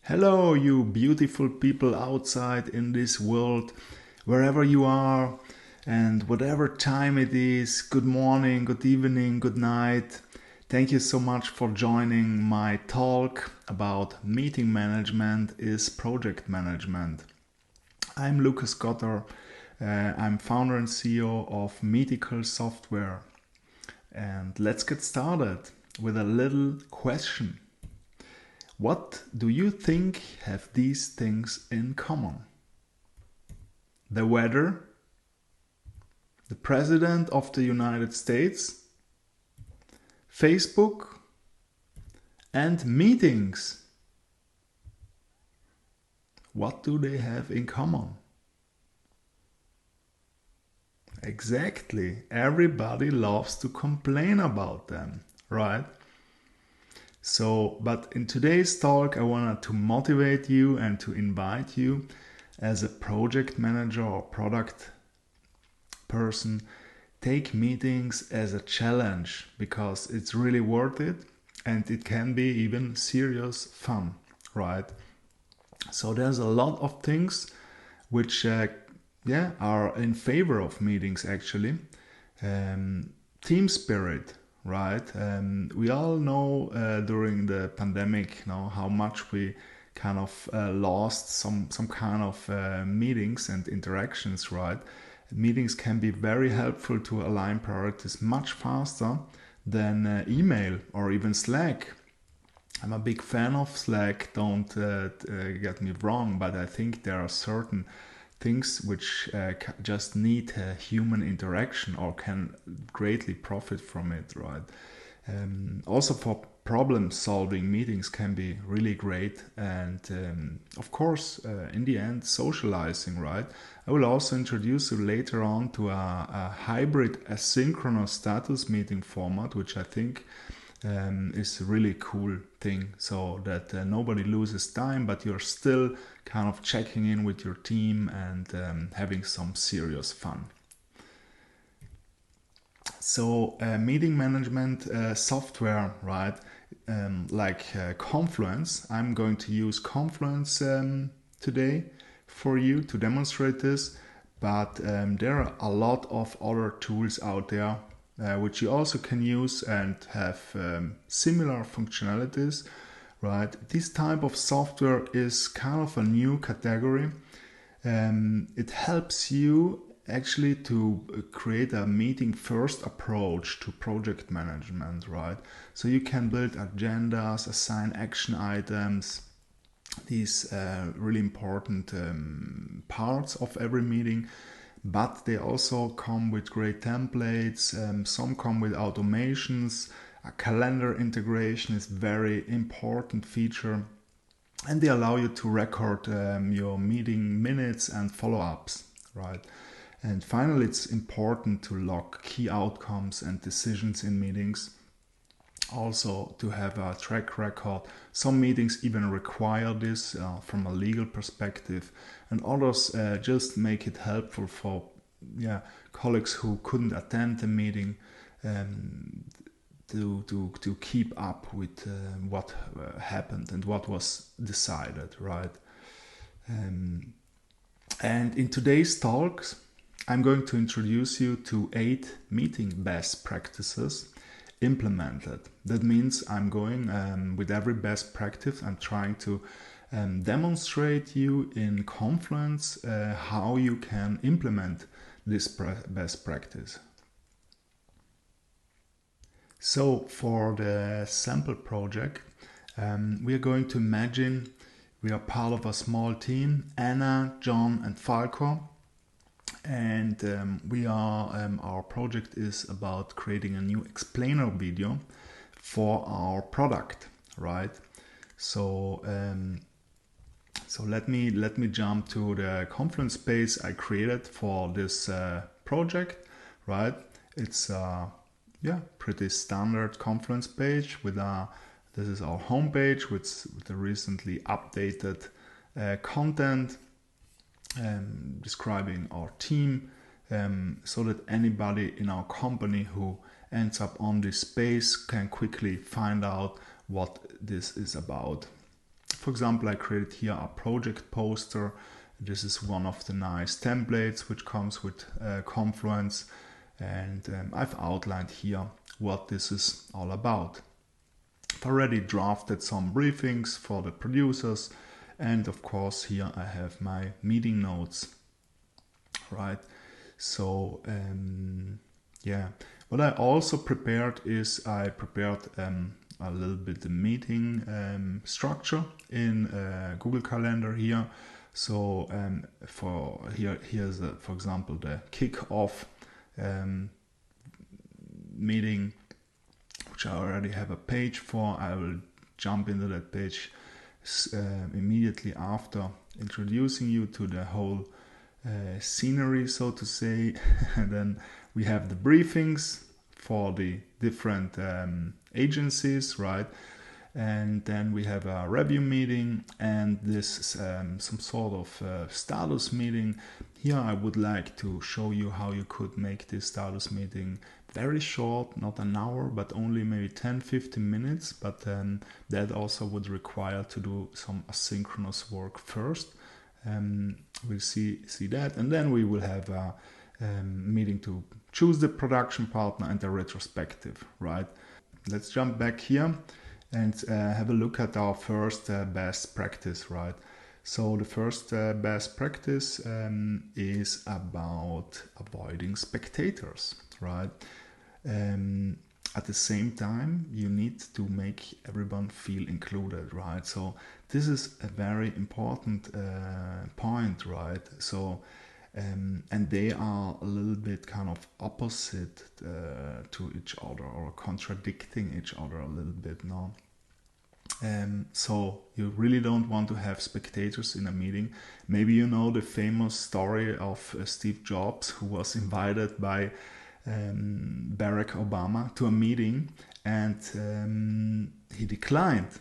Hello, you beautiful people outside in this world, wherever you are, and whatever time it is. Good morning, good evening, good night. Thank you so much for joining my talk about meeting management is project management. I'm Lucas Gotter. I'm founder and CEO of Medical Software. And let's get started with a little question. What do you think have these things in common? The weather, the President of the United States, Facebook, and meetings. What do they have in common? Exactly, everybody loves to complain about them, right? So, but in today's talk, I wanted to motivate you and to invite you as a project manager or product person, take meetings as a challenge because it's really worth it and it can be even serious fun, right? So there's a lot of things which are in favor of meetings actually. Team spirit, right? We all know during the pandemic, how much we kind of lost some kind of meetings and interactions, right? Meetings can be very helpful to align priorities much faster than email or even Slack. I'm a big fan of Slack, don't get me wrong, but I think there are certain things which just need human interaction or can greatly profit from it, right? Also for problem solving, meetings can be really great, and of course in the end socializing, right? I will also introduce you later on to a hybrid asynchronous status meeting format, which I think is a really cool thing, so that nobody loses time, but you're still kind of checking in with your team and having some serious fun. So meeting management software, right? Like Confluence. I'm going to use Confluence today for you to demonstrate this, but there are a lot of other tools out there which you also can use and have similar functionalities, right? This type of software is kind of a new category. It helps you actually to create a meeting first approach to project management, right? So you can build agendas, assign action items, these really important parts of every meeting, but they also come with great templates. Some come with automations. A calendar integration is very important feature, and they allow you to record your meeting minutes and follow-ups, right? And finally, it's important to log key outcomes and decisions in meetings. Also, to have a track record. Some meetings even require this from a legal perspective, and others just make it helpful for colleagues who couldn't attend the meeting to keep up with what happened and what was decided, right? And in today's talks, I'm going to introduce you to 8 meeting best practices implemented. That means I'm going with every best practice, I'm trying to demonstrate you in Confluence how you can implement this best practice. So for the sample project, we are going to imagine we are part of a small team, Anna, John and Falco. And our project is about creating a new explainer video for our product, right? So let me jump to the Confluence page I created for this project, right? It's pretty standard Confluence page with this is our homepage with the recently updated content. Describing our team so that anybody in our company who ends up on this space can quickly find out what this is about. For example, I created here a project poster. This is one of the nice templates which comes with Confluence, and I've outlined here what this is all about. I've already drafted some briefings for the producers, and of course here I have my meeting notes, right? So yeah, what I also prepared is I prepared a little bit the meeting structure in Google Calendar here. So for here's for example the kick-off meeting, which I already have a page for. I will jump into that page immediately after introducing you to the whole scenery, so to say. And then we have the briefings for the different agencies, right? And then we have a review meeting, and this some sort of status meeting. Here I would like to show you how you could make this status meeting very short, not an hour, but only maybe 10-15 minutes. But that also would require to do some asynchronous work first. We'll see that, and then we will have a meeting to choose the production partner and the retrospective, right? Let's jump back here and have a look at our first best practice, right? So the first best practice is about avoiding spectators, right? At the same time, you need to make everyone feel included, right? So this is a very important point, right? So and they are a little bit kind of opposite to each other, or contradicting each other a little bit now. So you really don't want to have spectators in a meeting. Maybe you know the famous story of Steve Jobs, who was invited by Barack Obama to a meeting, and he declined.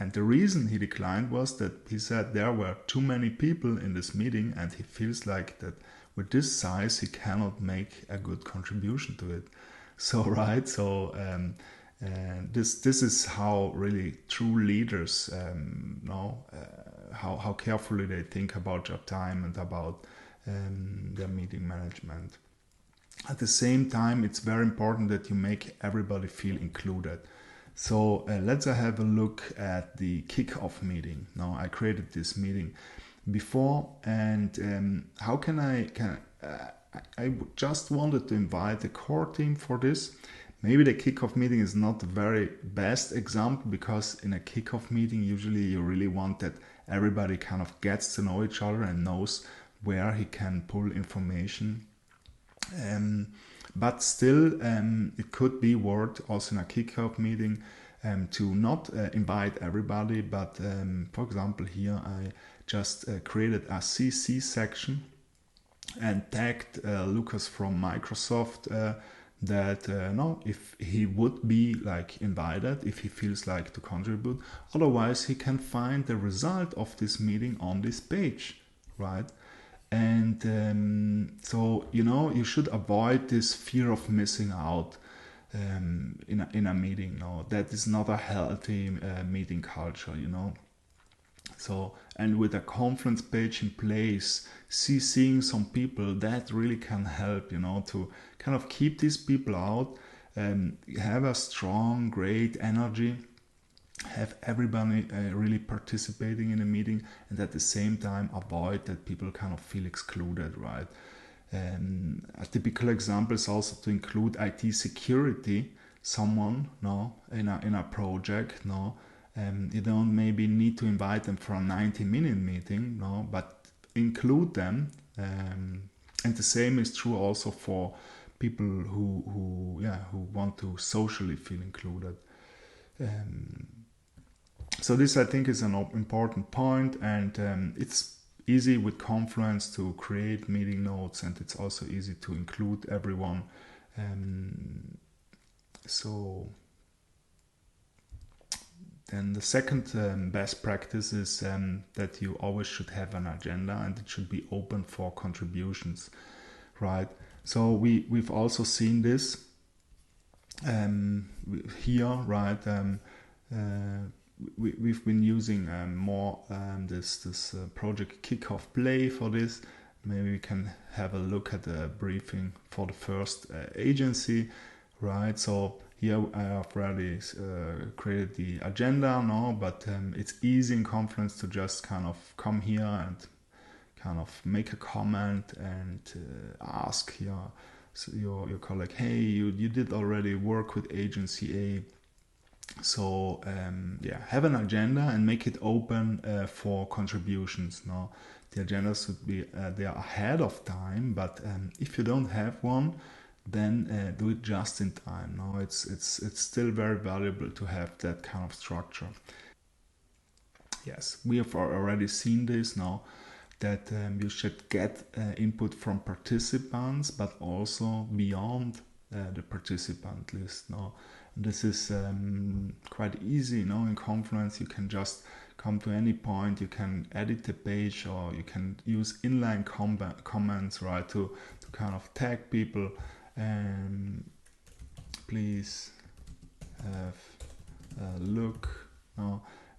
And the reason he declined was that he said there were too many people in this meeting, and he feels like that with this size he cannot make a good contribution to it. So right, so this is how really true leaders know how carefully they think about job time and about their meeting management. At the same time, it's very important that you make everybody feel included. So let's have a look at the kick-off meeting. Now I created this meeting before, and how can I just wanted to invite the core team for this. Maybe the kickoff meeting is not the very best example, because in a kickoff meeting usually you really want that everybody kind of gets to know each other and knows where he can pull information. But still, it could be worth also in a kickoff meeting to not invite everybody, but for example here I just created a CC section and tagged Lucas from Microsoft that no, if he would be like invited, if he feels like to contribute, otherwise he can find the result of this meeting on this page, right? And so you should avoid this fear of missing out in a meeting. No, that is not a healthy meeting culture, So, and with a conference page in place, seeing some people, that really can help, to kind of keep these people out, have a strong, great energy, have everybody really participating in the meeting, and at the same time avoid that people kind of feel excluded, right? A typical example is also to include IT security, someone in a project. You don't maybe need to invite them for a 90-minute meeting, but include them. And the same is true also for people who want to socially feel included. So this, I think, is an important point, and it's easy with Confluence to create meeting notes, and it's also easy to include everyone. So then the second best practice is that you always should have an agenda, and it should be open for contributions, right? So we've also seen this here, right? we've been using more this project kickoff play for this. Maybe we can have a look at the briefing for the first agency, right? So here I have already created the agenda now, but it's easy in Confluence to just kind of come here and kind of make a comment and ask your colleague, hey, you did already work with agency A, so have an agenda and make it open for contributions. Now the agenda should be they are ahead of time, but if you don't have one, then do it just in time. Now it's still very valuable to have that kind of structure. Yes, we have already seen this now, that you should get input from participants, but also beyond the participant list. Now, this is quite easy. In Confluence, you can just come to any point, you can edit the page, or you can use inline comments, right, to kind of tag people. Please have a look.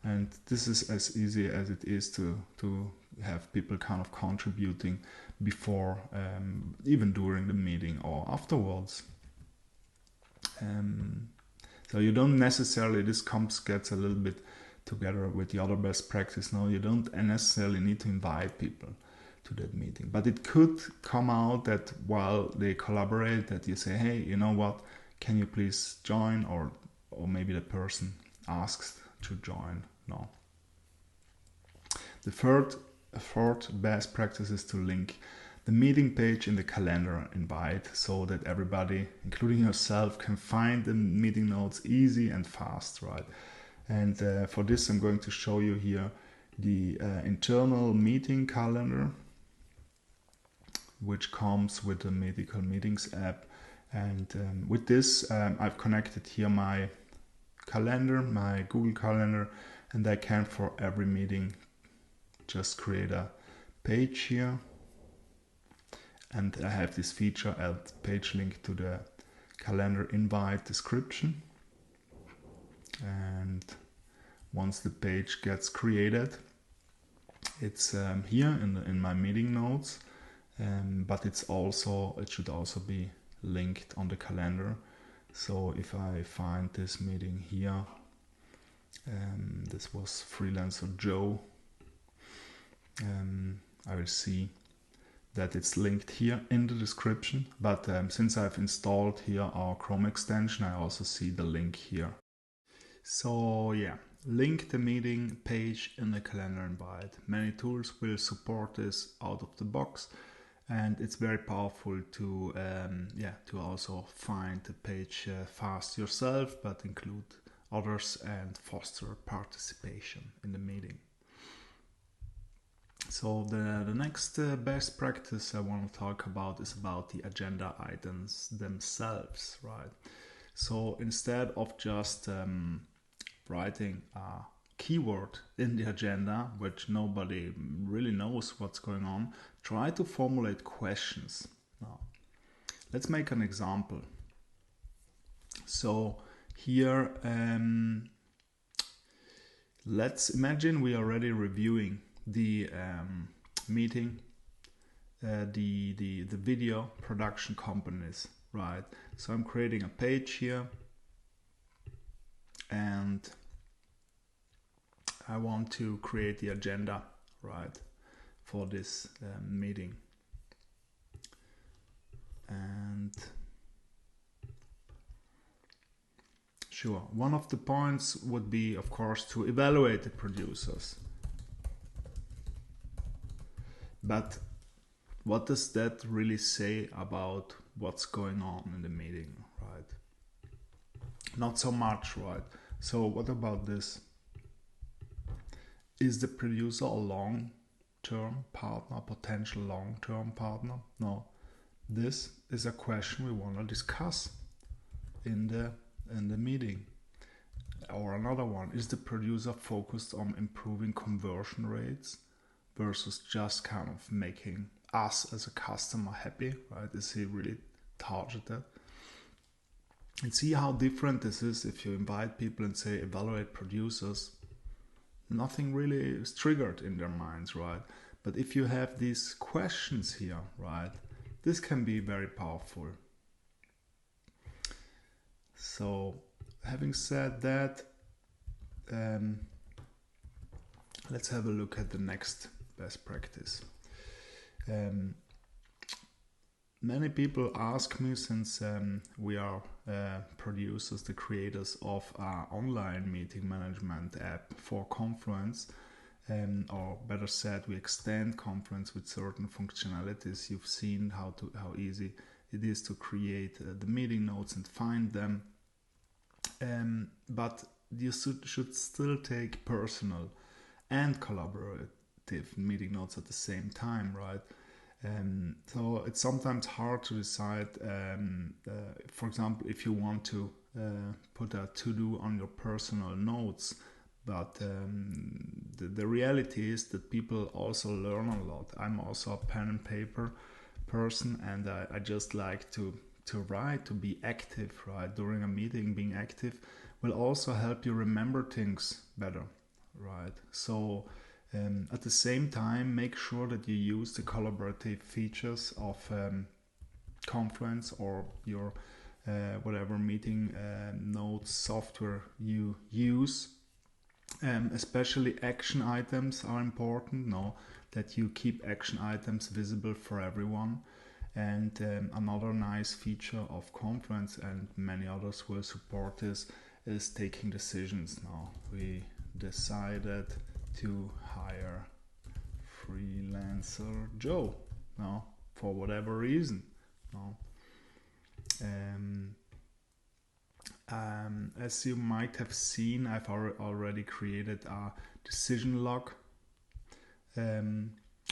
And this is as easy as it is to have people kind of contributing before, even during the meeting or afterwards. So you don't necessarily, this gets a little bit together with the other best practice. Now you don't necessarily need to invite people to that meeting, but it could come out that while they collaborate, that you say, hey, you know what, can you please join, or maybe the person asks to join. No. The fourth best practice is to link the meeting page in the calendar invite, so that everybody, including yourself, can find the meeting notes easy and fast, right? And for this, I'm going to show you here the internal meeting calendar, which comes with the Medical Meetings app. And with this, I've connected here my calendar, my Google Calendar, and I can, for every meeting, just create a page here. And I have this feature, add page link to the calendar invite description. And once the page gets created, it's here in my meeting notes, but it should also be linked on the calendar. So if I find this meeting here, this was Freelancer Joe, I will see that it's linked here in the description, but since I've installed here our Chrome extension, I also see the link here. So yeah, link the meeting page in the calendar invite. Many tools will support this out of the box, and it's very powerful to also find the page fast yourself, but include others and foster participation in the meeting. So the next best practice I want to talk about is about the agenda items themselves, right? So instead of just writing a keyword in the agenda, which nobody really knows what's going on, try to formulate questions. Now, let's make an example. So here, let's imagine we are already reviewing the meeting, the video production companies, right? So I'm creating a page here, and I want to create the agenda, right, for this meeting. And sure, one of the points would be, of course, to evaluate the producers. But what does that really say about what's going on in the meeting, right? Not so much, right? So what about this? Is the producer a long-term partner, potential long-term partner? No. This is a question we want to discuss in the meeting. Or another one, is the producer focused on improving conversion rates versus just kind of making us as a customer happy, right? Is he really targeted? And see how different this is if you invite people and say evaluate producers nothing really is triggered in their minds, right? But if you have these questions here, right, this can be very powerful. So, having said that, let's have a look at the next best practice. Many people ask me, since we are producers, the creators of our online meeting management app for Confluence, or better said, we extend Confluence with certain functionalities. You've seen how easy it is to create the meeting notes and find them. But you should still take personal and collaborative meeting notes at the same time, right? So it's sometimes hard to decide, for example, if you want to put a to-do on your personal notes, but the reality is that people also learn a lot. I'm also a pen and paper person, and I just like to write, to be active, right? During a meeting, being active will also help you remember things better, right? So at the same time, make sure that you use the collaborative features of Confluence or your whatever meeting notes software you use. Especially action items are important. Know that you keep action items visible for everyone. And another nice feature of Confluence, and many others will support this, is taking decisions. Now we decided to hire freelancer Joe, no, for whatever reason, no. As you might have seen, I've already created a decision log,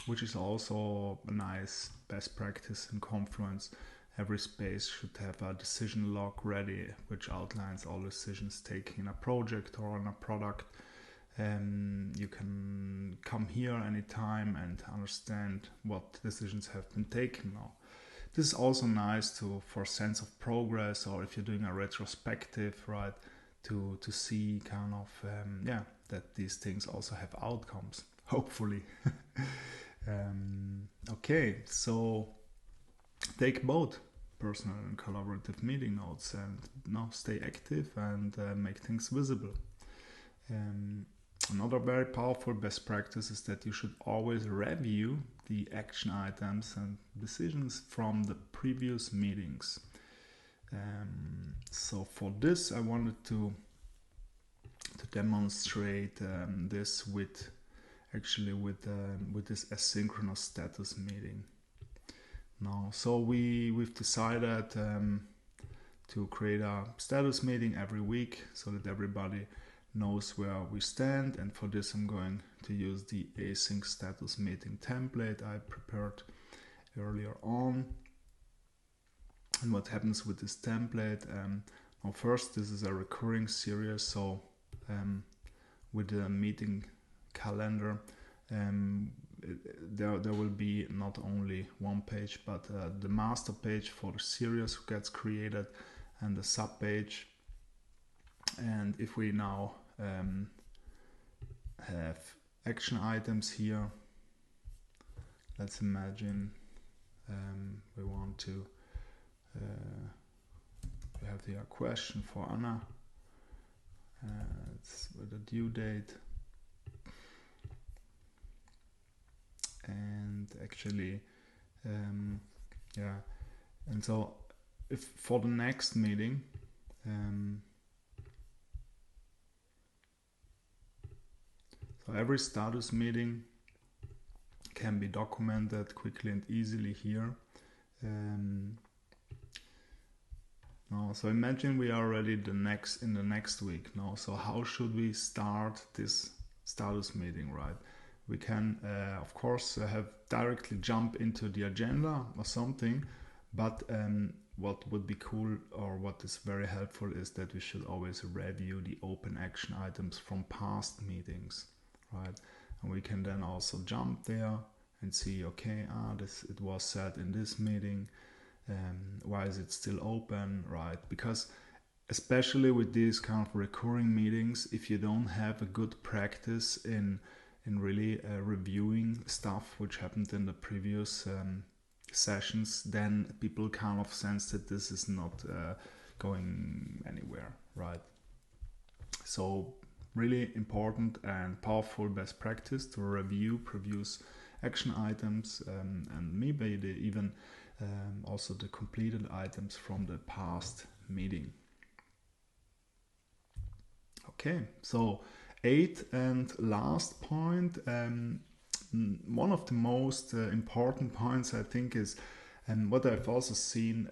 which is also a nice best practice in Confluence. Every space should have a decision log ready, which outlines all decisions taken in a project or on a product. You can come here anytime and understand what decisions have been taken now. This is also nice for sense of progress, or if you're doing a retrospective, right, to see kind of that these things also have outcomes, hopefully. Okay, so take both personal and collaborative meeting notes, and stay active and make things visible. Another very powerful best practice is that you should always review the action items and decisions from the previous meetings. So for this, I wanted to demonstrate this with this asynchronous status meeting. Now, so we've decided to create a status meeting every week so that everybody knows where we stand, and for this I'm going to use the async status meeting template I prepared earlier on. And what happens with this template, well, first, this is a recurring series, so with the meeting calendar, there will be not only one page, but the master page for the series gets created, and the sub page. And if we now have action items here, let's imagine we want to we have here a question for Anna. It's with a due date, and actually and so if for the next meeting so every status meeting can be documented quickly and easily here. Now, so imagine we are already in the next week. Now, so how should we start this status meeting, right? We can, of course, have directly jump into the agenda or something, but what would be cool, or what is very helpful, is that we should always review the open action items from past meetings, right? And we can then also jump there and see, okay, it was said in this meeting. Why is it still open, right? Because especially with these kind of recurring meetings, if you don't have a good practice in really reviewing stuff which happened in the previous sessions, then people kind of sense that this is not going anywhere, right? So really important and powerful best practice to review previous action items, and maybe even also the completed items from the past meeting. Okay, so 8th and last point, one of the most important points I think is, and what I've also seen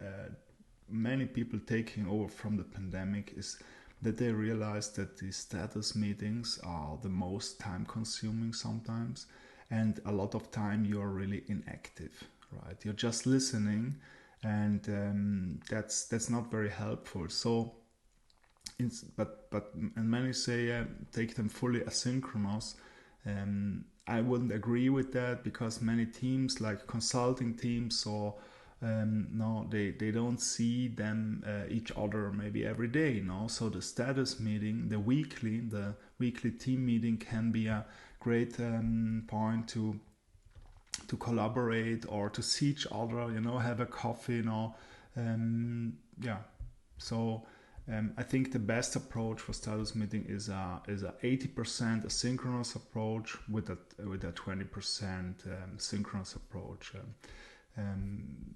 many people taking over from the pandemic, is that they realize that the status meetings are the most time consuming sometimes, and a lot of time you're really inactive, right? You're just listening, and that's not very helpful. So and many say take them fully asynchronous. I wouldn't agree with that, because many teams, like consulting teams, or no, they don't see them each other maybe every day. No, so the status meeting, the weekly team meeting, can be a great point to collaborate or to see each other. Have a coffee. Yeah. So I think the best approach for status meeting is a 80% asynchronous approach with a 20% synchronous approach.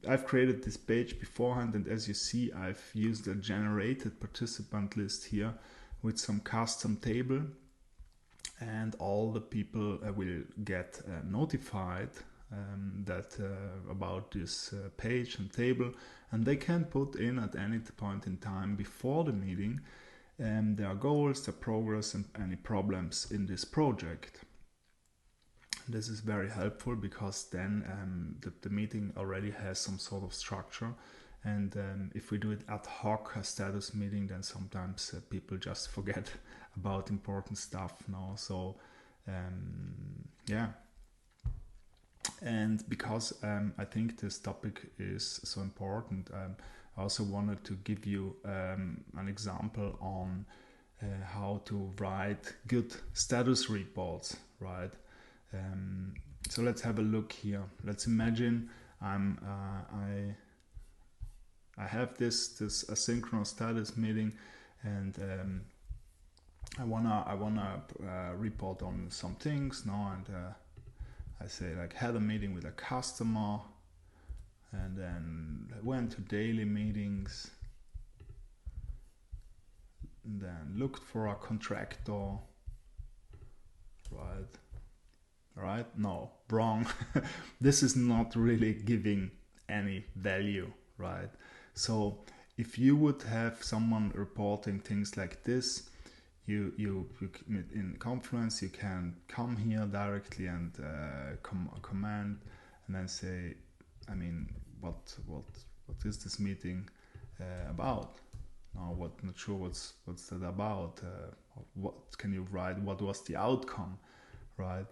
I've created this page beforehand, and as you see, I've used a generated participant list here with some custom table, and all the people will get notified that about this page and table, and they can put in at any point in time before the meeting their goals, their progress, and any problems in this project. This is very helpful, because then the meeting already has some sort of structure, and if we do it ad hoc, a status meeting, then sometimes people just forget about important stuff. So yeah. And because I think this topic is so important, I also wanted to give you an example on how to write good status reports, right? So let's have a look here. Let's imagine I have this asynchronous status meeting, and I wanna report on some things now, and I say, like, had a meeting with a customer, and then went to daily meetings, and then looked for a contractor, right? No, wrong. This is not really giving any value, right? So if you would have someone reporting things like this, you in Confluence, you can come here directly and command, and then say, I mean, what is this meeting about? Now, not sure what's that about. What can you write? What was the outcome, right?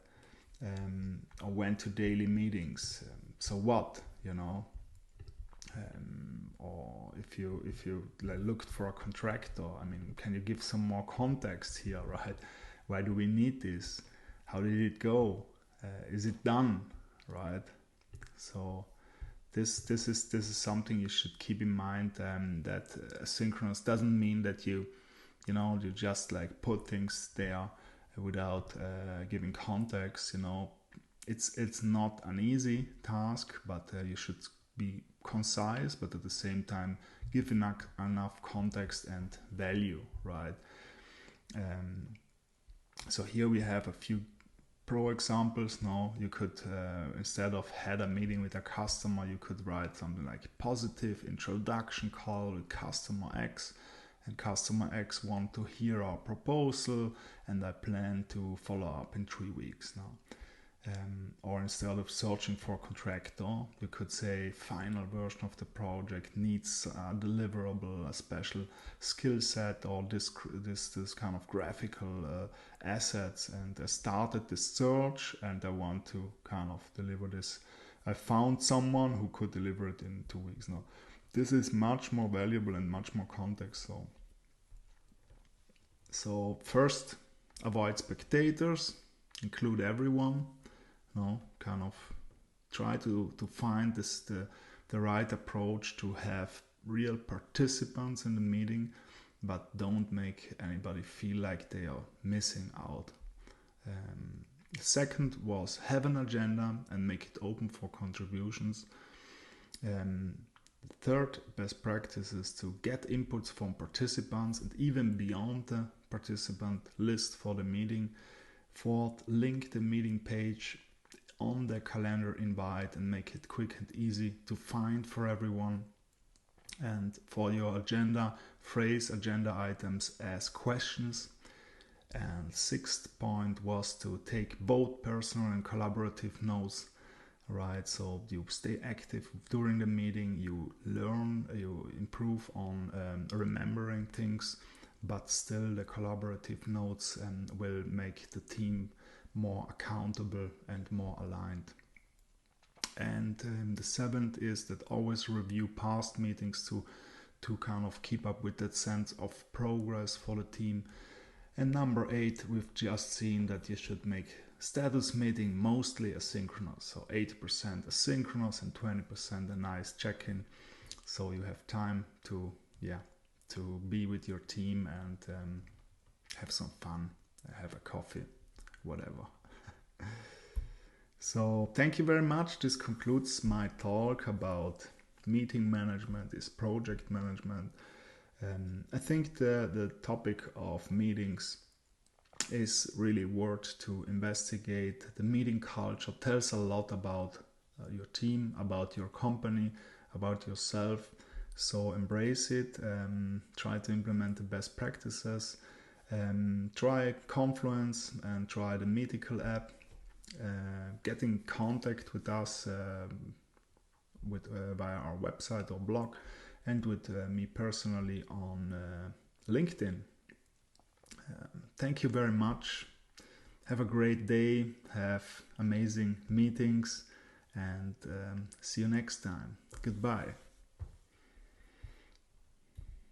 Or went to daily meetings. So what, or if you looked for a contractor, I mean, can you give some more context here, right? Why do we need this? How did it go? Is it done, right? So this is something you should keep in mind, that asynchronous doesn't mean that you just like put things there without giving context. It's not an easy task, but you should be concise, but at the same time give enough context and value, right? So here we have a few pro examples. Now you could, instead of had a meeting with a customer, you could write something like positive introduction call with customer X, and customer X want to hear our proposal, and I plan to follow up in 3 weeks now. Or instead of searching for a contractor, you could say final version of the project needs a deliverable, a special skill set, or this kind of graphical assets, and I started this search and I want to kind of deliver this. I found someone who could deliver it in 2 weeks now. This is much more valuable and much more context. So So first, avoid spectators, include everyone. Kind of try to find the right approach to have real participants in the meeting, but don't make anybody feel like they are missing out. Second was have an agenda and make it open for contributions. Third best practice is to get inputs from participants and even beyond the participant list for the meeting. Fourth, link the meeting page on the calendar invite and make it quick and easy to find for everyone. And for your agenda, phrase agenda items as questions. And sixth point was to take both personal and collaborative notes, right? So you stay active during the meeting, you learn, you improve on remembering things, but still the collaborative notes will make the team more accountable and more aligned. And the seventh is that always review past meetings to kind of keep up with that sense of progress for the team. And number 8, we've just seen that you should make status meeting mostly asynchronous. So 80% asynchronous and 20% a nice check-in. So you have time to be with your team and have some fun, have a coffee, whatever. So thank you very much. This concludes my talk about meeting management, is project management. I think the topic of meetings is really worth to investigate. The meeting culture tells a lot about your team, about your company, about yourself. So embrace it, try to implement the best practices, try Confluence and try the Meetical app. Get in contact with us via our website or blog, and with me personally on LinkedIn. Thank you very much. Have a great day. Have amazing meetings, and see you next time. Goodbye.